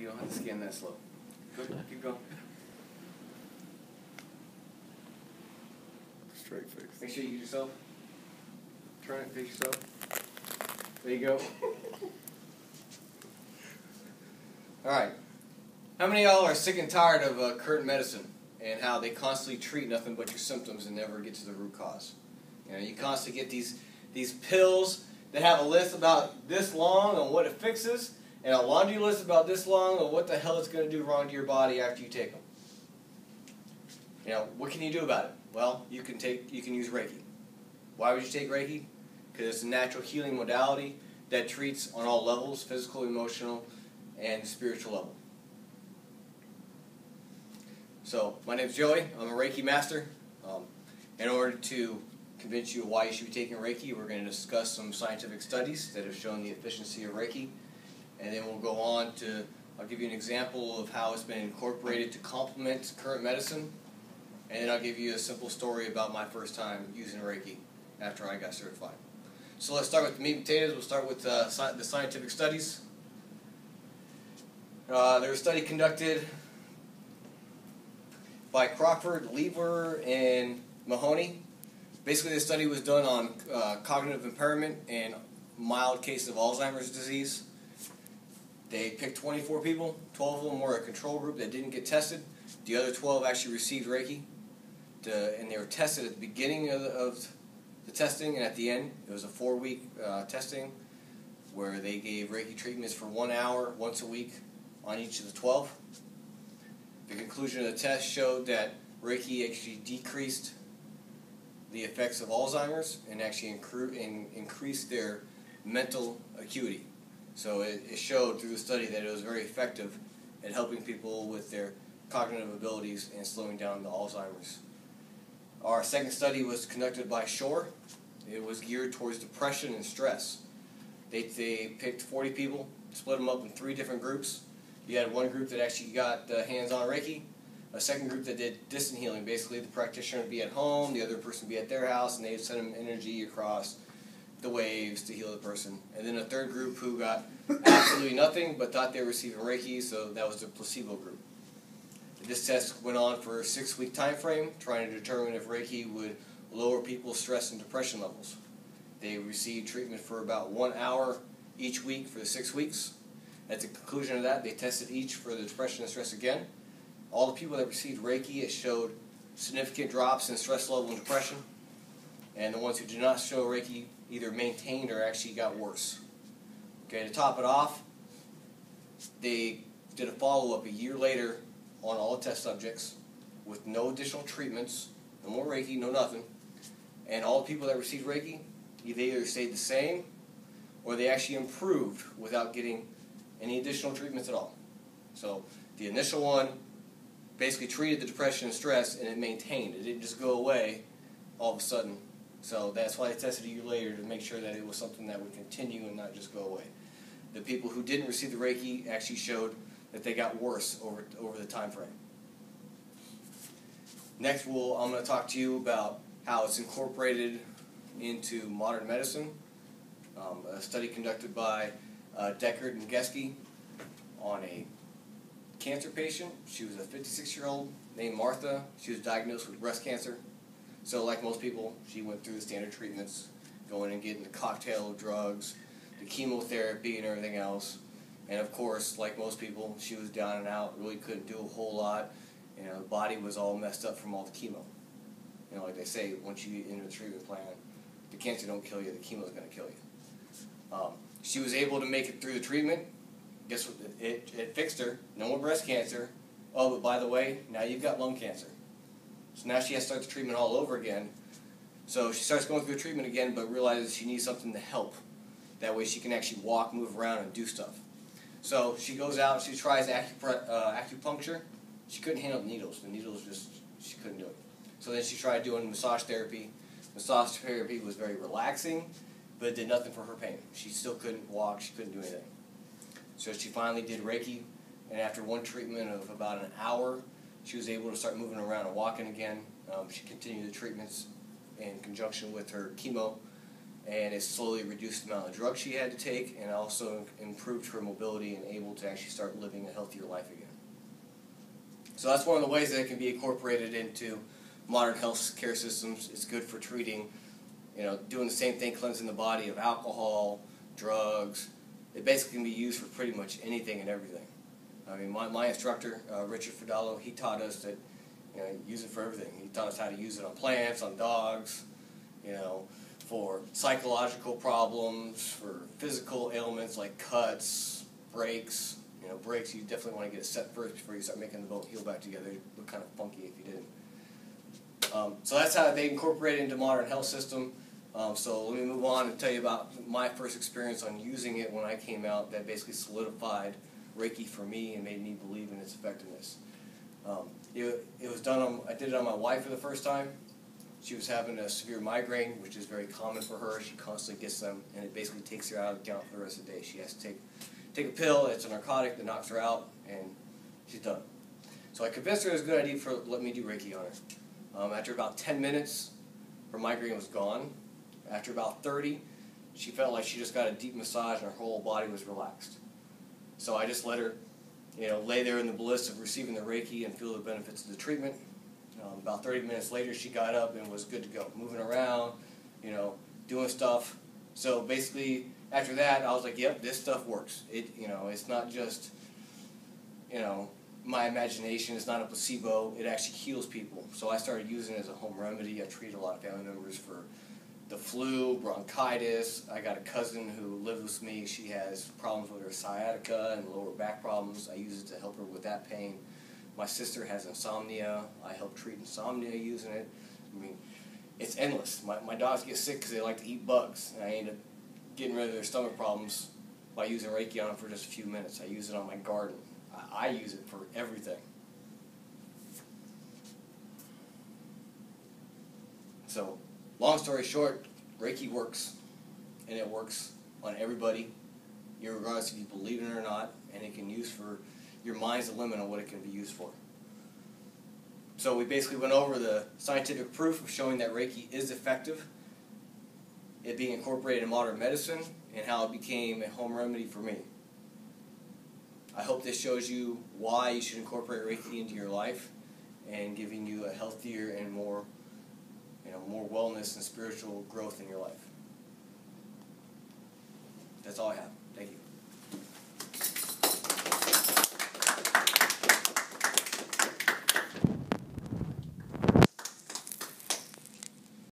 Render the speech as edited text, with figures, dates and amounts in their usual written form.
You don't have to scan that slow. Good, keep going. Straight face. Make sure you use yourself. Turn it, face yourself. There you go. Alright. How many of y'all are sick and tired of current medicine and how they constantly treat nothing but your symptoms and never get to the root cause? You know, you constantly get these pills that have a list about this long on what it fixes and a laundry list about this long on what the hell it's going to do wrong to your body after you take them. You know, what can you do about it? Well, you can use Reiki. Why would you take Reiki? Because it's a natural healing modality that treats on all levels, physical, emotional, and spiritual level. So, my name's Joey. I'm a Reiki master. In order to convince you of why you should be taking Reiki, we're going to discuss some scientific studies that have shown the efficiency of Reiki. And then we'll go on to, I'll give you an example of how it's been incorporated to complement current medicine. And then I'll give you a simple story about my first time using Reiki after I got certified. So let's start with the meat and potatoes. We'll start with the scientific studies. There was a study conducted by Crockford, Lever, and Mahoney. Basically, the study was done on cognitive impairment and mild cases of Alzheimer's disease. They picked 24 people. 12 of them were a control group that didn't get tested. The other 12 actually received Reiki. And they were tested at the beginning of the testing and at the end. It was a 4-week testing where they gave Reiki treatments for 1 hour once a week on each of the 12. The conclusion of the test showed that Reiki actually decreased the effects of Alzheimer's and actually increased their mental acuity. So it showed through the study that it was very effective at helping people with their cognitive abilities and slowing down the Alzheimer's. Our second study was conducted by Shore. It was geared towards depression and stress. They picked 40 people, split them up in 3 different groups. You had one group that actually got hands-on Reiki, a second group that did distant healing. Basically, the practitioner would be at home, the other person would be at their house, and they would send them energy across the waves to heal the person. And then a third group who got absolutely nothing but thought they were receiving Reiki, so that was the placebo group. This test went on for a 6-week time frame, trying to determine if Reiki would lower people's stress and depression levels. They received treatment for about 1 hour each week for the 6 weeks. At the conclusion of that, they tested each for the depression and stress again. All the people that received Reiki, it showed significant drops in stress level and depression. And the ones who did not show Reiki either maintained or actually got worse. Okay, to top it off, they did a follow-up a year later on all test subjects with no additional treatments, no more Reiki, no nothing. And all the people that received Reiki, they either stayed the same or they actually improved without getting any additional treatments at all. So the initial one basically treated the depression and stress and it maintained. It didn't just go away all of a sudden. So that's why they tested a year later to make sure that it was something that would continue and not just go away. The people who didn't receive the Reiki actually showed that they got worse over the time frame. Next, I'm going to talk to you about how it's incorporated into modern medicine. A study conducted by Deckard and Geske on a cancer patient. She was a 56-year-old named Martha. She was diagnosed with breast cancer. So like most people, she went through the standard treatments, going and getting the cocktail of drugs, the chemotherapy and everything else. And of course, like most people, she was down and out, really couldn't do a whole lot. You know, the body was all messed up from all the chemo. You know, like they say, once you get into the treatment plan, the cancer don't kill you, the chemo's going to kill you. She was able to make it through the treatment. Guess what? It fixed her. No more breast cancer. Oh, but by the way, now you've got lung cancer. So now she has to start the treatment all over again. So she starts going through the treatment again, but realizes she needs something to help. That way she can actually walk, move around, and do stuff. So she goes out, she tries acupuncture. She couldn't handle the needles. The needles she couldn't do it. So then she tried doing massage therapy. Massage therapy was very relaxing, but it did nothing for her pain. She still couldn't walk, she couldn't do anything. So she finally did Reiki, and after one treatment of about an hour, she was able to start moving around and walking again. She continued the treatments in conjunction with her chemo, and it slowly reduced the amount of drugs she had to take, and also improved her mobility and able to actually start living a healthier life again. So that's one of the ways that it can be incorporated into modern health care systems. It's good for treating, doing the same thing, cleansing the body of alcohol, drugs. It basically can be used for pretty much anything and everything. I mean, my instructor, Richard Fidalgo, he taught us that, use it for everything. He taught us how to use it on plants, on dogs, for psychological problems, for physical ailments like cuts, breaks. Breaks, you definitely want to get it set first before you start making the bone heal back together. It would look kind of funky if you didn't. So that's how they incorporate it into modern health system. So let me move on and tell you about my first experience on using it when I came out. That basically solidified Reiki for me and made me believe in its effectiveness. It was done I did it on my wife for the first time. She was having a severe migraine, which is very common for her. She constantly gets them, and it basically takes her out of the count for the rest of the day. She has to take a pill. It's a narcotic that knocks her out, and she's done. So I convinced her it was a good idea for letting me do Reiki on her. After about 10 minutes, her migraine was gone. After about 30, she felt like she just got a deep massage and her whole body was relaxed. So I just let her, lay there in the bliss of receiving the Reiki and feel the benefits of the treatment. About 30 minutes later, she got up and was good to go, moving around, doing stuff. So basically, after that, I was like, yep, this stuff works. It's not just, my imagination. It's not a placebo. It actually heals people. So I started using it as a home remedy. I treated a lot of family members for the flu, bronchitis. I got a cousin who lives with me. She has problems with her sciatica and lower back problems. I use it to help her with that pain. My sister has insomnia. I help treat insomnia using it. I mean, it's endless. My dogs get sick because they like to eat bugs. And I end up getting rid of their stomach problems by using Reiki on them for just a few minutes. I use it on my garden. I use it for everything. So, long story short, Reiki works, and it works on everybody, regardless if you believe in it or not, and it can use for, your mind's the limit on what it can be used for. So we basically went over the scientific proof of showing that Reiki is effective, it being incorporated in modern medicine, and how it became a home remedy for me. I hope this shows you why you should incorporate Reiki into your life, and giving you a healthier and more wellness and spiritual growth in your life. That's all I have. Thank you.